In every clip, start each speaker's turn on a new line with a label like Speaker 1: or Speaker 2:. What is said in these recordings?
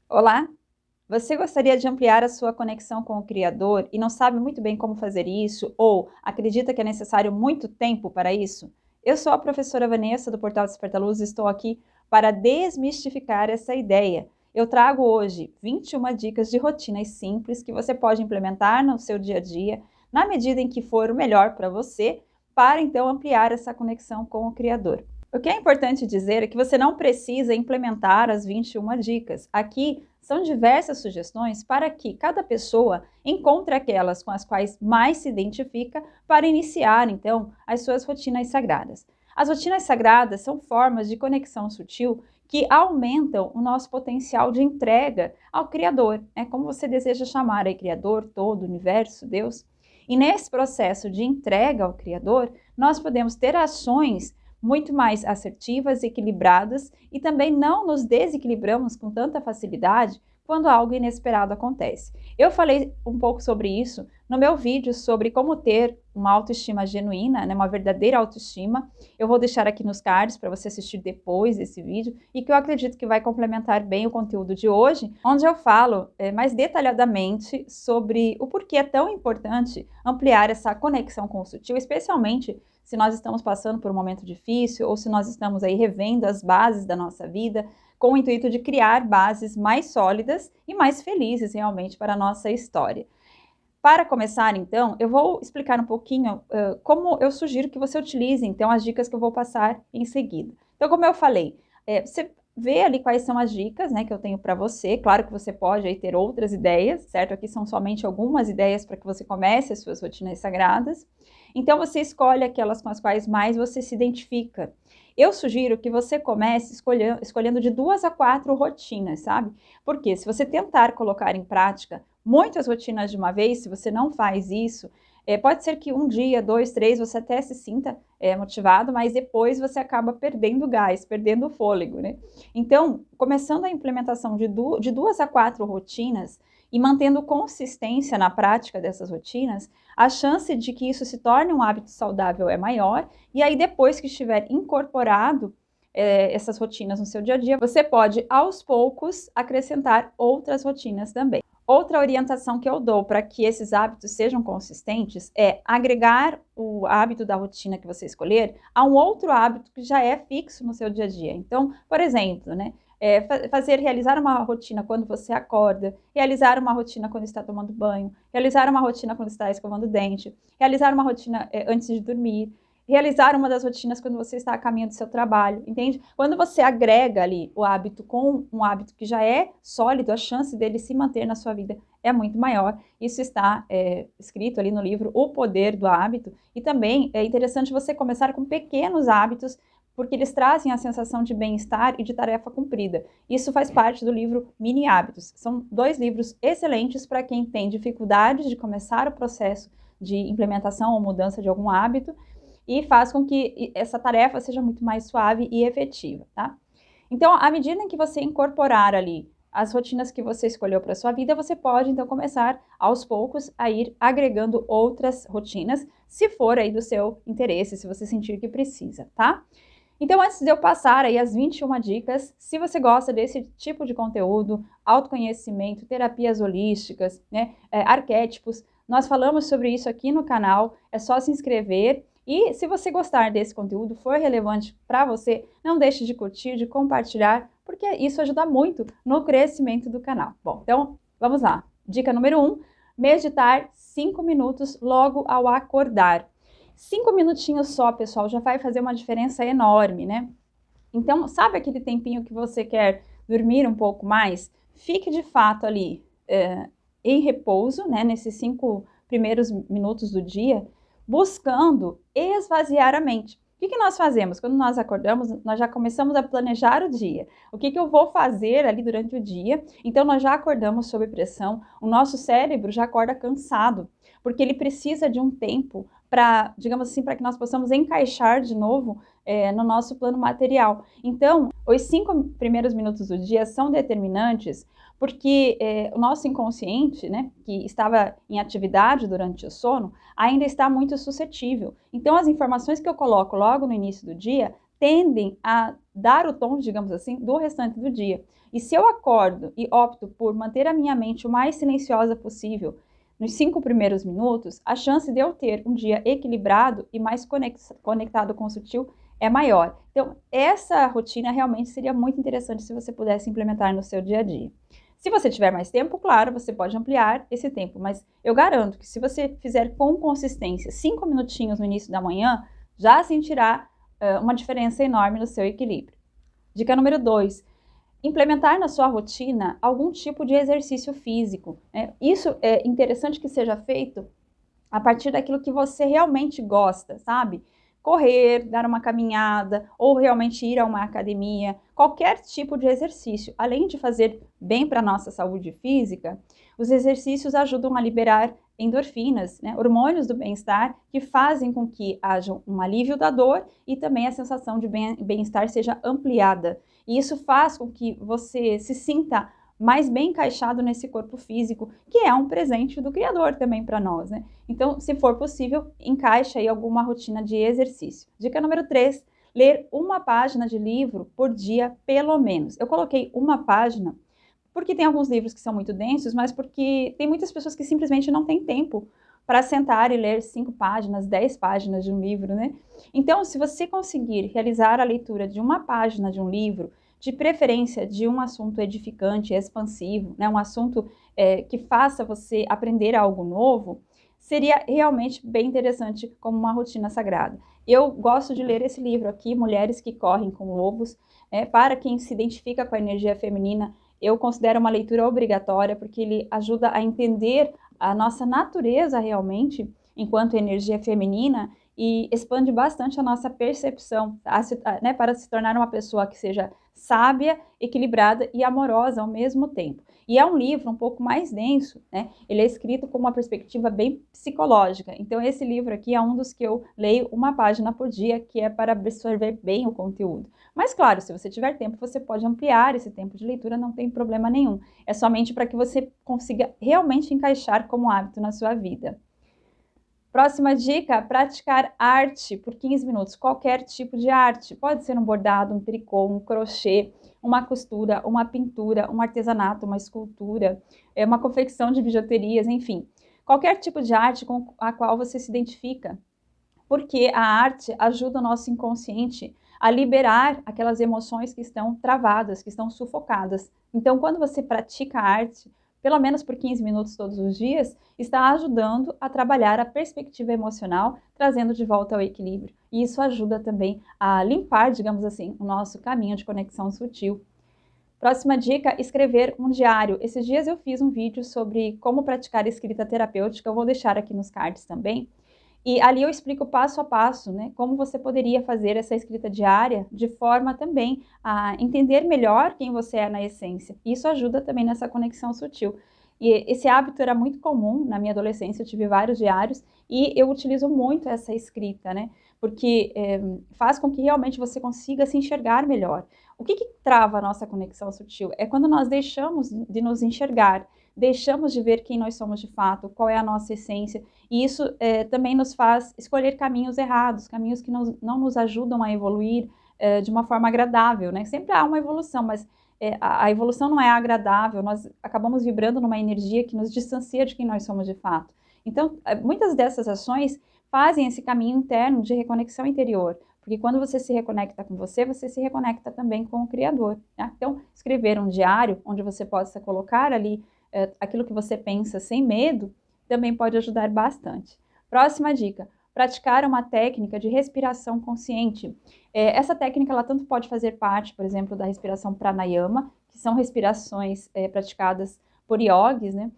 Speaker 1: Olá! Você gostaria de ampliar a sua conexão com o Criador e não sabe muito bem como fazer isso ou acredita que é necessário muito tempo para isso? Eu sou a professora Vanessa do Portal Desperta Luz e estou aqui para desmistificar essa ideia. Eu trago hoje 21 dicas de rotinas simples que você pode implementar no seu dia a dia, na medida em que for o melhor para você, para então ampliar essa conexão com o Criador. O que é importante dizer é que você não precisa implementar as 21 dicas. Aqui são diversas sugestões para que cada pessoa encontre aquelas com as quais mais se identifica para iniciar, então, as suas rotinas sagradas. As rotinas sagradas são formas de conexão sutil que aumentam o nosso potencial de entrega ao Criador, como você deseja chamar aí, Criador, todo, universo, Deus. E nesse processo de entrega ao Criador, nós podemos ter ações muito mais assertivas, equilibradas e também não nos desequilibramos com tanta facilidade quando algo inesperado acontece. Eu falei um pouco sobre isso no meu vídeo sobre como ter uma autoestima genuína, uma verdadeira autoestima. Eu vou deixar aqui nos cards para você assistir depois desse vídeo e que eu acredito que vai complementar bem o conteúdo de hoje, onde eu falo mais detalhadamente sobre o porquê é tão importante ampliar essa conexão com o sutil, especialmente se nós estamos passando por um momento difícil ou se nós estamos aí revendo as bases da nossa vida, com o intuito de criar bases mais sólidas e mais felizes realmente para a nossa história. Para começar, então, eu vou explicar um pouquinho como eu sugiro que você utilize, então, as dicas que eu vou passar em seguida. Então, como eu falei, você vê ali quais são as dicas, que eu tenho para você. Claro que você pode aí ter outras ideias, certo? Aqui são somente algumas ideias para que você comece as suas rotinas sagradas. Então, você escolhe aquelas com as quais mais você se identifica. Eu sugiro que você comece escolhendo de 2 a 4 rotinas, sabe? Porque se você tentar colocar em prática muitas rotinas de uma vez, se você não faz isso, pode ser que um dia, 2, 3, você até se sinta motivado, mas depois você acaba perdendo gás, perdendo o fôlego, né? Então, começando a implementação de 2 a 4 rotinas e mantendo consistência na prática dessas rotinas, a chance de que isso se torne um hábito saudável é maior, e aí depois que estiver incorporado essas rotinas no seu dia a dia, você pode, aos poucos, acrescentar outras rotinas também. Outra orientação que eu dou para que esses hábitos sejam consistentes é agregar o hábito da rotina que você escolher a um outro hábito que já é fixo no seu dia a dia. Então, por exemplo, realizar uma rotina quando você acorda, realizar uma rotina quando está tomando banho, realizar uma rotina quando está escovando o dente, realizar uma rotina antes de dormir, realizar uma das rotinas quando você está a caminho do seu trabalho, entende? Quando você agrega ali o hábito com um hábito que já é sólido, a chance dele se manter na sua vida é muito maior. Isso está escrito ali no livro O Poder do Hábito, e também é interessante você começar com pequenos hábitos, porque eles trazem a sensação de bem-estar e de tarefa cumprida. Isso faz parte do livro Mini Hábitos. São 2 livros excelentes para quem tem dificuldades de começar o processo de implementação ou mudança de algum hábito, e faz com que essa tarefa seja muito mais suave e efetiva, tá? Então, à medida em que você incorporar ali as rotinas que você escolheu para a sua vida, você pode, então, começar aos poucos a ir agregando outras rotinas, se for aí do seu interesse, se você sentir que precisa, tá? Então, antes de eu passar aí as 21 dicas, se você gosta desse tipo de conteúdo, autoconhecimento, terapias holísticas, arquétipos, nós falamos sobre isso aqui no canal, é só se inscrever. E se você gostar desse conteúdo, for relevante para você, não deixe de curtir, de compartilhar, porque isso ajuda muito no crescimento do canal. Bom, então vamos lá. Dica número 1, meditar 5 minutos logo ao acordar. 5 minutinhos só, pessoal, já vai fazer uma diferença enorme, né? Então, sabe aquele tempinho que você quer dormir um pouco mais? Fique de fato ali em repouso, nesses 5 primeiros minutos do dia, buscando esvaziar a mente. O que nós fazemos? Quando nós acordamos, nós já começamos a planejar o dia. O que eu vou fazer ali durante o dia? Então, nós já acordamos sob pressão, o nosso cérebro já acorda cansado, porque ele precisa de um tempo para, digamos assim, para que nós possamos encaixar de novo no nosso plano material. Então, os 5 primeiros minutos do dia são determinantes porque o nosso inconsciente, que estava em atividade durante o sono, ainda está muito suscetível. Então, as informações que eu coloco logo no início do dia tendem a dar o tom, digamos assim, do restante do dia. E se eu acordo e opto por manter a minha mente o mais silenciosa possível nos 5 primeiros minutos, a chance de eu ter um dia equilibrado e mais conectado com o sutil é maior. Então, essa rotina realmente seria muito interessante se você pudesse implementar no seu dia a dia. Se você tiver mais tempo, claro, você pode ampliar esse tempo, mas eu garanto que se você fizer com consistência 5 minutinhos no início da manhã, já sentirá uma diferença enorme no seu equilíbrio. Dica número 2, implementar na sua rotina algum tipo de exercício físico. Isso é interessante que seja feito a partir daquilo que você realmente gosta, sabe? Correr, dar uma caminhada ou realmente ir a uma academia, qualquer tipo de exercício. Além de fazer bem para a nossa saúde física, os exercícios ajudam a liberar endorfinas, né, hormônios do bem-estar, que fazem com que haja um alívio da dor e também a sensação de bem-estar seja ampliada. E isso faz com que você se sinta mais bem encaixado nesse corpo físico, que é um presente do Criador também para nós, né? Então, se for possível, encaixe aí alguma rotina de exercício. Dica número 3, ler uma página de livro por dia, pelo menos. Eu coloquei uma página porque tem alguns livros que são muito densos, mas porque tem muitas pessoas que simplesmente não têm tempo para sentar e ler 5 páginas, 10 páginas de um livro, né? Então, se você conseguir realizar a leitura de uma página de um livro, de preferência de um assunto edificante, expansivo, né? Um assunto que faça você aprender algo novo, seria realmente bem interessante como uma rotina sagrada. Eu gosto de ler esse livro aqui, Mulheres que Correm com Lobos, para quem se identifica com a energia feminina. Eu considero uma leitura obrigatória, porque ele ajuda a entender a nossa natureza realmente, enquanto energia feminina, e expande bastante a nossa percepção, né, para se tornar uma pessoa que seja sábia, equilibrada e amorosa ao mesmo tempo. E é um livro um pouco mais denso, né? Ele é escrito com uma perspectiva bem psicológica. Então, esse livro aqui é um dos que eu leio uma página por dia, que é para absorver bem o conteúdo. Mas, claro, se você tiver tempo, você pode ampliar esse tempo de leitura, não tem problema nenhum. É somente para que você consiga realmente encaixar como hábito na sua vida. Próxima dica, praticar arte por 15 minutos, qualquer tipo de arte. Pode ser um bordado, um tricô, um crochê, uma costura, uma pintura, um artesanato, uma escultura, uma confecção de bijuterias, enfim. Qualquer tipo de arte com a qual você se identifica, porque a arte ajuda o nosso inconsciente a liberar aquelas emoções que estão travadas, que estão sufocadas. Então, quando você pratica arte, pelo menos por 15 minutos todos os dias, está ajudando a trabalhar a perspectiva emocional, trazendo de volta ao equilíbrio. E isso ajuda também a limpar, digamos assim, o nosso caminho de conexão sutil. Próxima dica, escrever um diário. Esses dias eu fiz um vídeo sobre como praticar escrita terapêutica, eu vou deixar aqui nos cards também. E ali eu explico passo a passo, né, como você poderia fazer essa escrita diária de forma também a entender melhor quem você é na essência. Isso ajuda também nessa conexão sutil. E esse hábito era muito comum na minha adolescência, eu tive vários diários e eu utilizo muito essa escrita, né, porque faz com que realmente você consiga se enxergar melhor. O que trava a nossa conexão sutil? É quando nós deixamos de nos enxergar, deixamos de ver quem nós somos de fato, qual é a nossa essência, e isso também nos faz escolher caminhos errados, caminhos que não nos ajudam a evoluir de uma forma agradável, né? Sempre há uma evolução, mas a evolução não é agradável, nós acabamos vibrando numa energia que nos distancia de quem nós somos de fato. Então, muitas dessas ações fazem esse caminho interno de reconexão interior, porque quando você se reconecta com você se reconecta também com o Criador, né? Então, escrever um diário onde você possa colocar ali aquilo que você pensa sem medo, também pode ajudar bastante. Próxima dica, praticar uma técnica de respiração consciente. Essa técnica, ela tanto pode fazer parte, por exemplo, da respiração pranayama, que são respirações praticadas por yogis, né,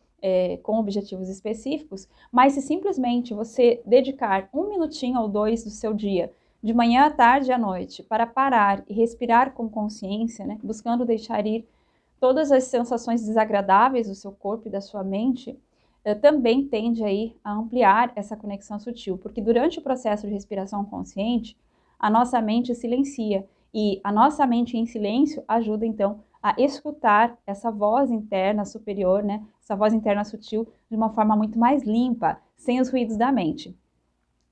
Speaker 1: com objetivos específicos, mas se simplesmente você dedicar 1 minutinho ou 2 do seu dia, de manhã à tarde e à noite, para parar e respirar com consciência, né, buscando deixar ir todas as sensações desagradáveis do seu corpo e da sua mente, também tende aí a ampliar essa conexão sutil, porque durante o processo de respiração consciente, a nossa mente silencia, e a nossa mente em silêncio ajuda então a escutar essa voz interna superior, né, essa voz interna sutil, de uma forma muito mais limpa, sem os ruídos da mente.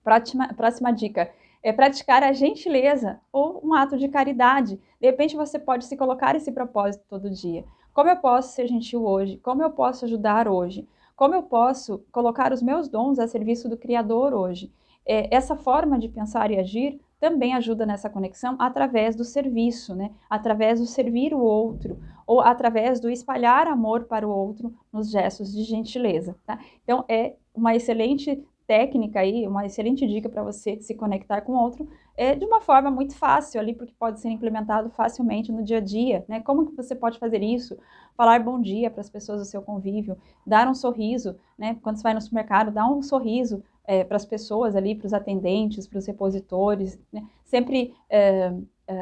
Speaker 1: Próxima dica, É praticar a gentileza ou um ato de caridade. De repente você pode se colocar esse propósito todo dia. Como eu posso ser gentil hoje? Como eu posso ajudar hoje? Como eu posso colocar os meus dons a serviço do Criador hoje? Essa forma de pensar e agir também ajuda nessa conexão através do serviço, né? Através do servir o outro, ou através do espalhar amor para o outro nos gestos de gentileza, tá? Então, é uma excelente técnica aí, uma excelente dica para você se conectar com o outro, de uma forma muito fácil ali, porque pode ser implementado facilmente no dia a dia, né? Como que você pode fazer isso? Falar bom dia para as pessoas do seu convívio, dar um sorriso, né? Quando você vai no supermercado, dá um sorriso para as pessoas ali, para os atendentes, para os repositores, né? Sempre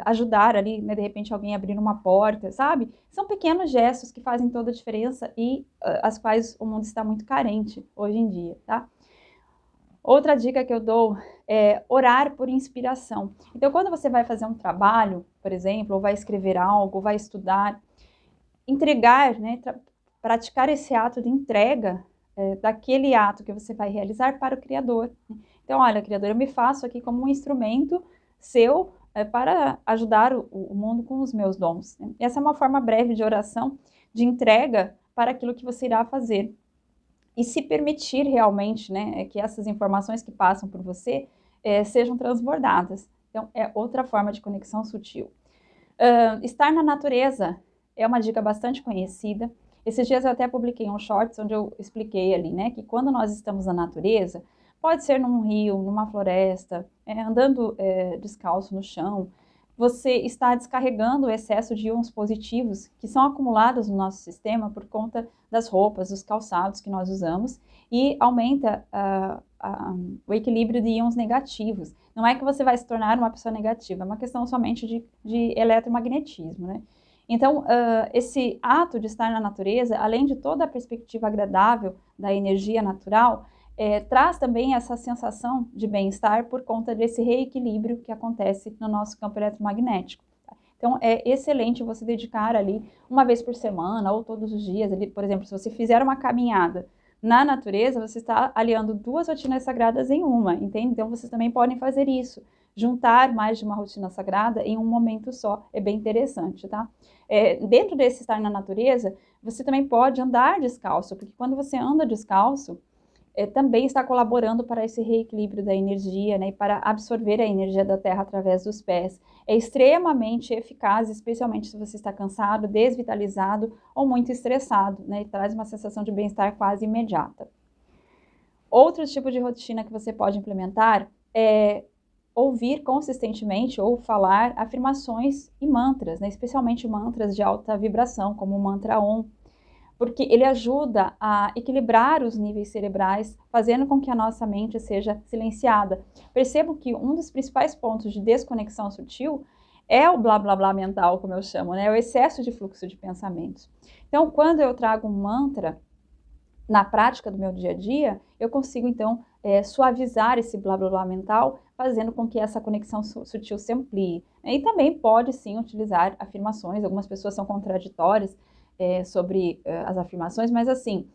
Speaker 1: ajudar ali, né, de repente alguém abrir uma porta, sabe? São pequenos gestos que fazem toda a diferença e as quais o mundo está muito carente hoje em dia, tá? Outra dica que eu dou é orar por inspiração. Então, quando você vai fazer um trabalho, por exemplo, ou vai escrever algo, ou vai estudar, entregar, né, praticar esse ato de entrega daquele ato que você vai realizar para o Criador. Então, olha, Criador, eu me faço aqui como um instrumento seu para ajudar o mundo com os meus dons. Essa é uma forma breve de oração, de entrega para aquilo que você irá fazer. E se permitir realmente, né, que essas informações que passam por você sejam transbordadas. Então, é outra forma de conexão sutil. Estar na natureza é uma dica bastante conhecida. Esses dias eu até publiquei um shorts onde eu expliquei ali, né, que quando nós estamos na natureza, pode ser num rio, numa floresta, andando descalço no chão, você está descarregando o excesso de íons positivos que são acumulados no nosso sistema por conta das roupas, dos calçados que nós usamos e aumenta o equilíbrio de íons negativos. Não é que você vai se tornar uma pessoa negativa, é uma questão somente de eletromagnetismo, né? Então, esse ato de estar na natureza, além de toda a perspectiva agradável da energia natural, traz também essa sensação de bem-estar por conta desse reequilíbrio que acontece no nosso campo eletromagnético. Tá? Então, é excelente você dedicar ali uma vez por semana ou todos os dias, ali, por exemplo, se você fizer uma caminhada na natureza, você está aliando duas rotinas sagradas em uma, entende? Então, vocês também podem fazer isso, juntar mais de uma rotina sagrada em um momento só, é bem interessante, tá? Dentro desse estar na natureza, você também pode andar descalço, porque quando você anda descalço, também está colaborando para esse reequilíbrio da energia, né, e para absorver a energia da terra através dos pés. É extremamente eficaz, especialmente se você está cansado, desvitalizado ou muito estressado, né, e traz uma sensação de bem-estar quase imediata. Outro tipo de rotina que você pode implementar é ouvir consistentemente ou falar afirmações e mantras, né, especialmente mantras de alta vibração, como o mantra Om, porque ele ajuda a equilibrar os níveis cerebrais, fazendo com que a nossa mente seja silenciada. Percebo que um dos principais pontos de desconexão sutil é o blá blá blá mental, como eu chamo, né? O excesso de fluxo de pensamentos. Então, quando eu trago um mantra na prática do meu dia a dia, eu consigo, então, suavizar esse blá blá blá mental, fazendo com que essa conexão sutil se amplie. E também pode, sim, utilizar afirmações. Algumas pessoas são contraditórias sobre as afirmações, mas assim,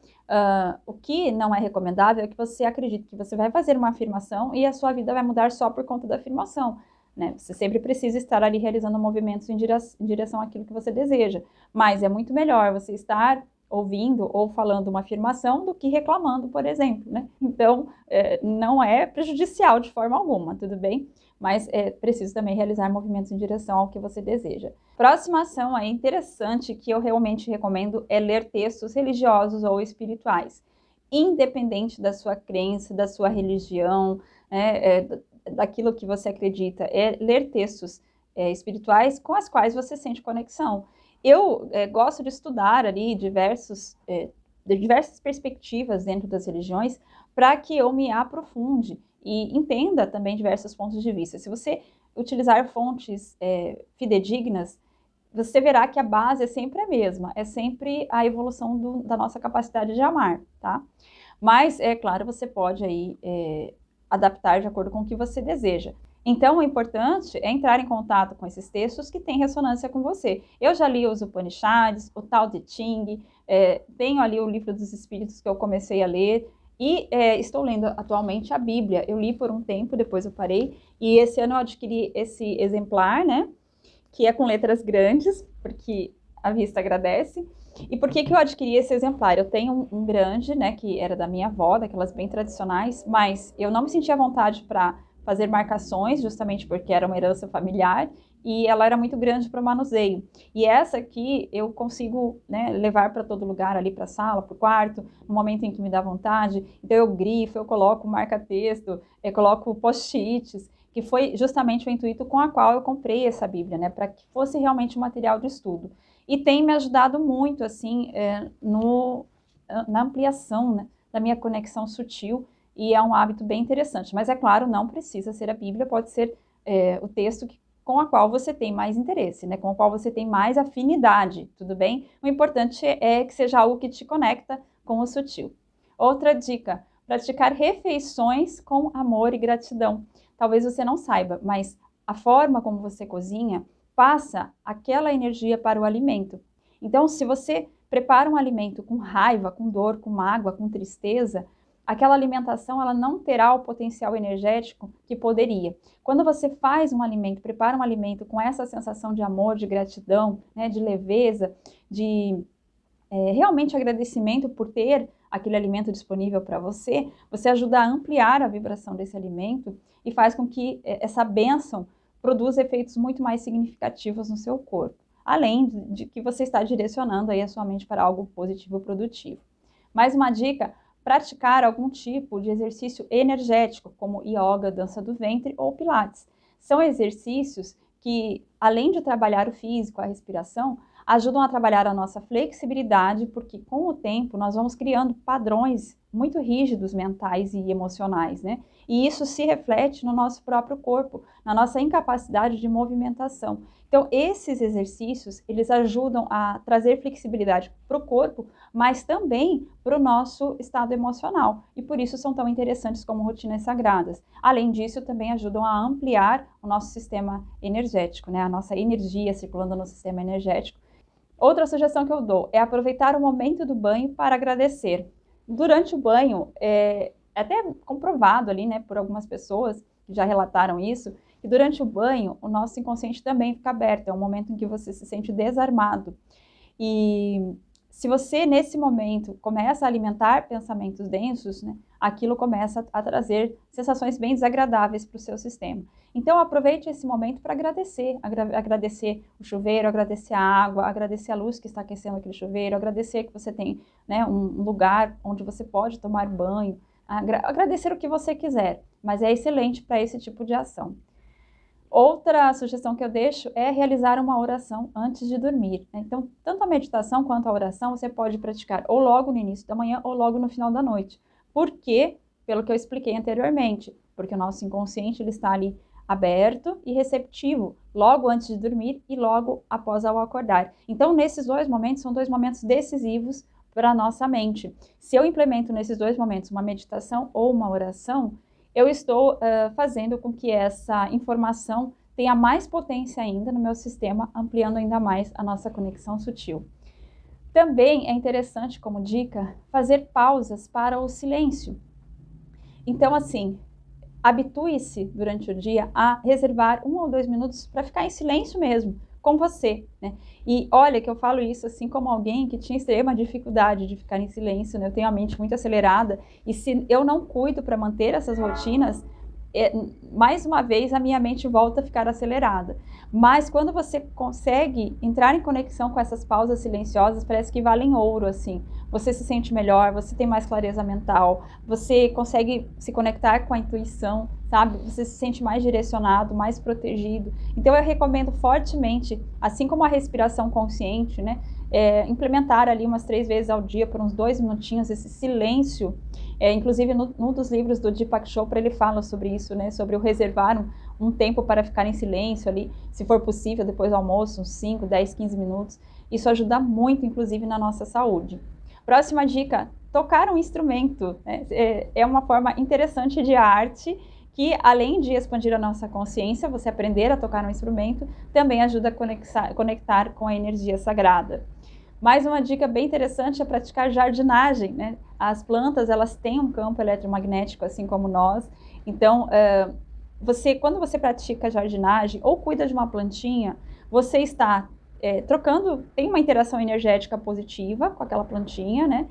Speaker 1: o que não é recomendável é que você acredite que você vai fazer uma afirmação e a sua vida vai mudar só por conta da afirmação, né? Você sempre precisa estar ali realizando movimentos em direção àquilo que você deseja, mas é muito melhor você estar ouvindo ou falando uma afirmação do que reclamando, por exemplo, né? Então, não é prejudicial de forma alguma, tudo bem? Mas é preciso também realizar movimentos em direção ao que você deseja. Próxima ação aí interessante que eu realmente recomendo é ler textos religiosos ou espirituais, independente da sua crença, da sua religião, né, daquilo que você acredita, ler textos espirituais com as quais você sente conexão. Eu gosto de estudar ali diversas perspectivas dentro das religiões para que eu me aprofunde e entenda também diversos pontos de vista. Se você utilizar fontes fidedignas, você verá que a base é sempre a mesma, é sempre a evolução da nossa capacidade de amar, tá? Mas, é claro, você pode aí adaptar de acordo com o que você deseja. Então, o importante é entrar em contato com esses textos que têm ressonância com você. Eu já li os Upanishads, o Tao Te Ching, tenho ali o Livro dos Espíritos que eu comecei a ler, E estou lendo atualmente a Bíblia. Eu li por um tempo, depois eu parei, e esse ano eu adquiri esse exemplar, né, que é com letras grandes, porque a vista agradece. E por que eu adquiri esse exemplar? Eu tenho um grande, né, que era da minha avó, daquelas bem tradicionais, mas eu não me sentia à vontade para fazer marcações, justamente porque era uma herança familiar, e ela era muito grande para o manuseio. E essa aqui eu consigo, né, levar para todo lugar, ali para a sala, para o quarto, no momento em que me dá vontade. Então eu grifo, eu coloco marca-texto, eu coloco post-its, que foi justamente o intuito com a qual eu comprei essa Bíblia, né, para que fosse realmente um material de estudo. E tem me ajudado muito, assim, na ampliação, né, da minha conexão sutil, e é um hábito bem interessante. Mas, é claro, não precisa ser a Bíblia, pode ser o texto com a qual você tem mais interesse, né, com o qual você tem mais afinidade, tudo bem? O importante é que seja algo que te conecta com o sutil. Outra dica, praticar refeições com amor e gratidão. Talvez você não saiba, mas a forma como você cozinha passa aquela energia para o alimento. Então, se você prepara um alimento com raiva, com dor, com mágoa, com tristeza, aquela alimentação ela não terá o potencial energético que poderia. Quando você faz um alimento, prepara um alimento com essa sensação de amor, de gratidão, né, de leveza, de realmente agradecimento por ter aquele alimento disponível para você, você ajuda a ampliar a vibração desse alimento e faz com que essa bênção produza efeitos muito mais significativos no seu corpo, além de que você está direcionando aí a sua mente para algo positivo e produtivo. Mais uma dica, praticar algum tipo de exercício energético, como yoga, dança do ventre ou pilates. São exercícios que, além de trabalhar o físico, a respiração, ajudam a trabalhar a nossa flexibilidade, porque com o tempo nós vamos criando padrões muito rígidos mentais e emocionais, né? E isso se reflete no nosso próprio corpo, na nossa incapacidade de movimentação. Então, esses exercícios, eles ajudam a trazer flexibilidade para o corpo, mas também para o nosso estado emocional. E por isso são tão interessantes como rotinas sagradas. Além disso, também ajudam a ampliar o nosso sistema energético, né? A nossa energia circulando no sistema energético. Outra sugestão que eu dou é aproveitar o momento do banho para agradecer. Durante o banho, é até comprovado ali, né, por algumas pessoas que já relataram isso, que durante o banho o nosso inconsciente também fica aberto, é um momento em que você se sente desarmado. E se você, nesse momento, começa a alimentar pensamentos densos, né, aquilo começa a trazer sensações bem desagradáveis para o seu sistema. Então, aproveite esse momento para agradecer. Agradecer o chuveiro, agradecer a água, agradecer a luz que está aquecendo aquele chuveiro, agradecer que você tem, né, um lugar onde você pode tomar banho, agradecer o que você quiser, mas é excelente para esse tipo de ação. Outra sugestão que eu deixo é realizar uma oração antes de dormir, né? Então, tanto a meditação quanto a oração você pode praticar ou logo no início da manhã ou logo no final da noite. Por quê? Pelo que eu expliquei anteriormente, porque o nosso inconsciente ele está ali aberto e receptivo logo antes de dormir e logo após ao acordar. Então, nesses dois momentos, são dois momentos decisivos para a nossa mente. Se eu implemento nesses dois momentos uma meditação ou uma oração, eu estou fazendo com que essa informação tenha mais potência ainda no meu sistema, ampliando ainda mais a nossa conexão sutil. Também é interessante, como dica, fazer pausas para o silêncio. Então, assim, habitue-se durante o dia a reservar 1 ou 2 minutos para ficar em silêncio mesmo, com você, né? E olha que eu falo isso assim como alguém que tinha extrema dificuldade de ficar em silêncio, né? Eu tenho a mente muito acelerada e se eu não cuido para manter essas rotinas, mais uma vez a minha mente volta a ficar acelerada. Mas quando você consegue entrar em conexão com essas pausas silenciosas, parece que valem ouro, assim. Você se sente melhor, você tem mais clareza mental, você consegue se conectar com a intuição, sabe? Você se sente mais direcionado, mais protegido. Então eu recomendo fortemente, assim como a respiração consciente, né? Implementar ali umas 3 vezes ao dia, por uns 2 minutinhos, esse silêncio. Inclusive, num dos livros do Deepak Chopra, ele fala sobre isso, né? Sobre o reservar um tempo para ficar em silêncio ali, se for possível, depois do almoço, uns 5, 10, 15 minutos. Isso ajuda muito, inclusive, na nossa saúde. Próxima dica, tocar um instrumento. Né? É uma forma interessante de arte que, além de expandir a nossa consciência, você aprender a tocar um instrumento, também ajuda a conectar com a energia sagrada. Mais uma dica bem interessante é praticar jardinagem, né? As plantas, elas têm um campo eletromagnético, assim como nós. Então, quando você pratica jardinagem ou cuida de uma plantinha, você está trocando, tem uma interação energética positiva com aquela plantinha, né?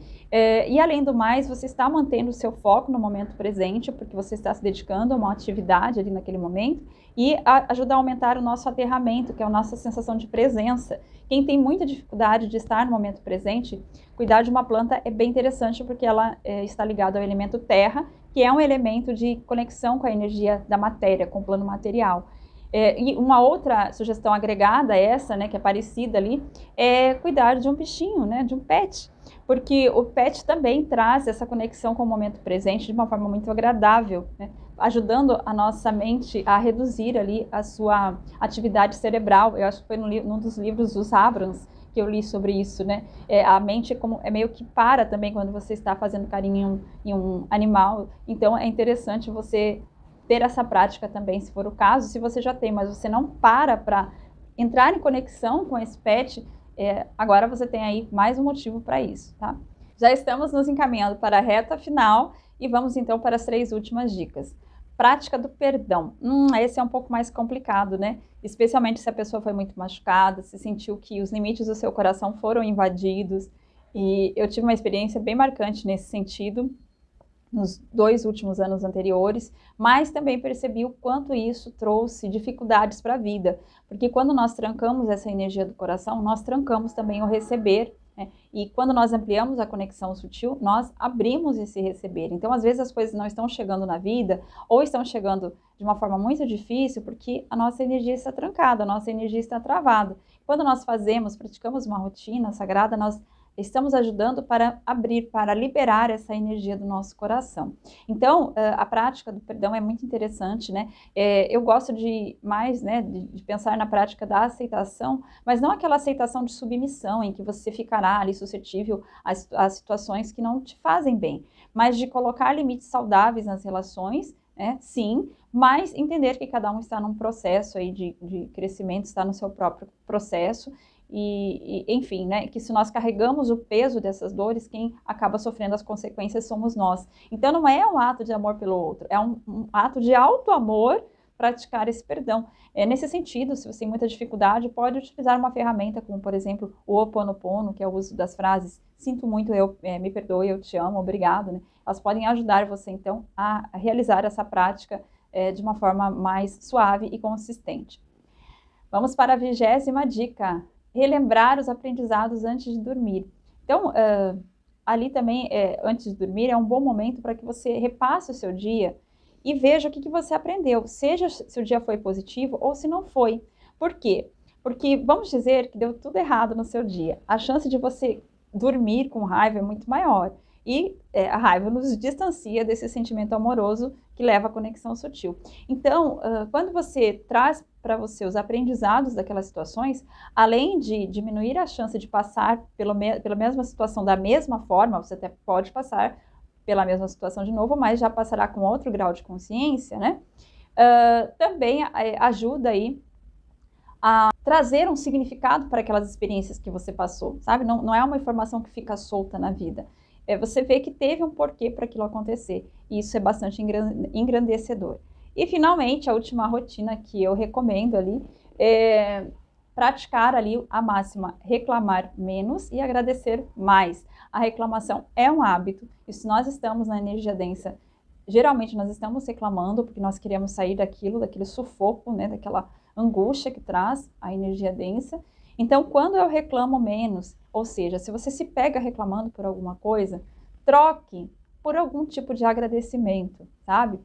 Speaker 1: E além do mais, você está mantendo o seu foco no momento presente, porque você está se dedicando a uma atividade ali naquele momento, e ajuda a aumentar o nosso aterramento, que é a nossa sensação de presença. Quem tem muita dificuldade de estar no momento presente, cuidar de uma planta é bem interessante, porque ela está ligada ao elemento terra, que é um elemento de conexão com a energia da matéria, com o plano material. E uma outra sugestão agregada a essa, né, que é parecida ali, é cuidar de um bichinho, né, de um pet, porque o pet também traz essa conexão com o momento presente de uma forma muito agradável, né, ajudando a nossa mente a reduzir ali a sua atividade cerebral. Eu acho que foi num dos livros dos Abrams que eu li sobre isso, né? A mente é meio que para também quando você está fazendo carinho em um animal. Então é interessante você ter essa prática também, se for o caso. Se você já tem, mas você não para entrar em conexão com esse pet, agora você tem aí mais um motivo para isso, tá? Já estamos nos encaminhando para a reta final e vamos então para as 3 últimas dicas. Prática do perdão. Esse é um pouco mais complicado, né? Especialmente se a pessoa foi muito machucada, se sentiu que os limites do seu coração foram invadidos. E eu tive uma experiência bem marcante nesse sentido, nos 2 últimos anos anteriores, mas também percebi o quanto isso trouxe dificuldades para a vida, porque quando nós trancamos essa energia do coração, nós trancamos também o receber, né? E quando nós ampliamos a conexão sutil, nós abrimos esse receber. Então, às vezes as coisas não estão chegando na vida, ou estão chegando de uma forma muito difícil, porque a nossa energia está trancada, a nossa energia está travada. Quando nós praticamos uma rotina sagrada, nós estamos ajudando para abrir, para liberar essa energia do nosso coração. Então, a prática do perdão é muito interessante, né? Eu gosto né, de pensar na prática da aceitação, mas não aquela aceitação de submissão, em que você ficará ali suscetível às situações que não te fazem bem, mas de colocar limites saudáveis nas relações, né? Sim, mas entender que cada um está num processo aí de crescimento, está no seu próprio processo. Enfim, né, que se nós carregamos o peso dessas dores, quem acaba sofrendo as consequências somos nós. Então não é um ato de amor pelo outro, é um ato de auto-amor praticar esse perdão. Nesse sentido, se você tem muita dificuldade, pode utilizar uma ferramenta como, por exemplo, o Ho'oponopono, que é o uso das frases sinto muito, me perdoe, eu te amo, obrigado, né? Elas podem ajudar você, então, a realizar essa prática de uma forma mais suave e consistente. Vamos para a 20ª dica. Relembrar os aprendizados antes de dormir. Então, ali também, antes de dormir, é um bom momento para que você repasse o seu dia e veja o que você aprendeu, seja se o dia foi positivo ou se não foi. Por quê? Porque vamos dizer que deu tudo errado no seu dia. A chance de você dormir com raiva é muito maior. E a raiva nos distancia desse sentimento amoroso que leva à conexão sutil. Então, quando você traz para você os aprendizados daquelas situações, além de diminuir a chance de passar pela mesma situação da mesma forma, você até pode passar pela mesma situação de novo, mas já passará com outro grau de consciência, né? Também ajuda aí a trazer um significado para aquelas experiências que você passou, sabe? Não é uma informação que fica solta na vida. Você vê que teve um porquê para aquilo acontecer, e isso é bastante engrandecedor. E, finalmente, a última rotina que eu recomendo ali é praticar ali a máxima reclamar menos e agradecer mais. A reclamação é um hábito, e se nós estamos na energia densa, geralmente nós estamos reclamando porque nós queremos sair daquele sufoco, né, daquela angústia que traz a energia densa. Então, quando eu reclamo menos, ou seja, se você se pega reclamando por alguma coisa, troque por algum tipo de agradecimento, sabe?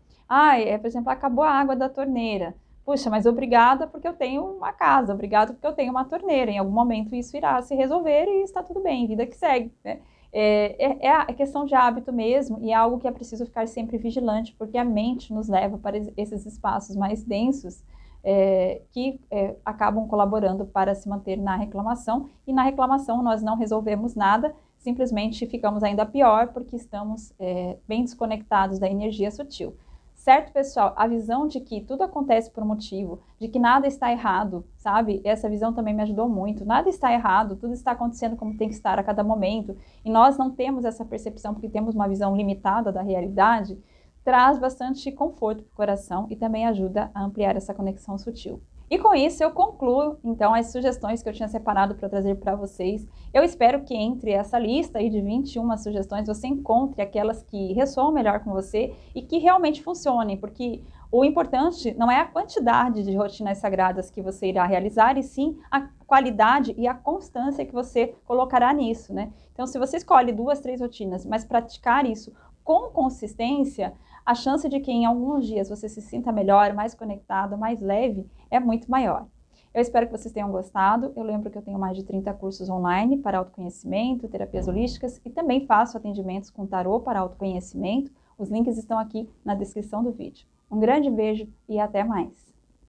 Speaker 1: Por exemplo, acabou a água da torneira. Puxa, mas obrigada porque eu tenho uma casa, obrigado porque eu tenho uma torneira. Em algum momento isso irá se resolver e está tudo bem, vida que segue, né? É a questão de hábito mesmo, e é algo que é preciso ficar sempre vigilante, porque a mente nos leva para esses espaços mais densos, que acabam colaborando para se manter na reclamação, e na reclamação nós não resolvemos nada, simplesmente ficamos ainda pior, porque estamos bem desconectados da energia sutil. Certo, pessoal? A visão de que tudo acontece por um motivo, de que nada está errado, sabe? Essa visão também me ajudou muito. Nada está errado, tudo está acontecendo como tem que estar a cada momento. E nós não temos essa percepção porque temos uma visão limitada da realidade, traz bastante conforto para o coração e também ajuda a ampliar essa conexão sutil. E com isso eu concluo, então, as sugestões que eu tinha separado para trazer para vocês. Eu espero que entre essa lista aí de 21 sugestões, você encontre aquelas que ressoam melhor com você e que realmente funcionem, porque o importante não é a quantidade de rotinas sagradas que você irá realizar, e sim a qualidade e a constância que você colocará nisso, né? Então, se você escolhe 2, 3 rotinas, mas praticar isso com consistência, a chance de que em alguns dias você se sinta melhor, mais conectado, mais leve, é muito maior. Eu espero que vocês tenham gostado. Eu lembro que eu tenho mais de 30 cursos online para autoconhecimento, terapias holísticas, e também faço atendimentos com tarô para autoconhecimento. Os links estão aqui na descrição do vídeo. Um grande beijo e até mais!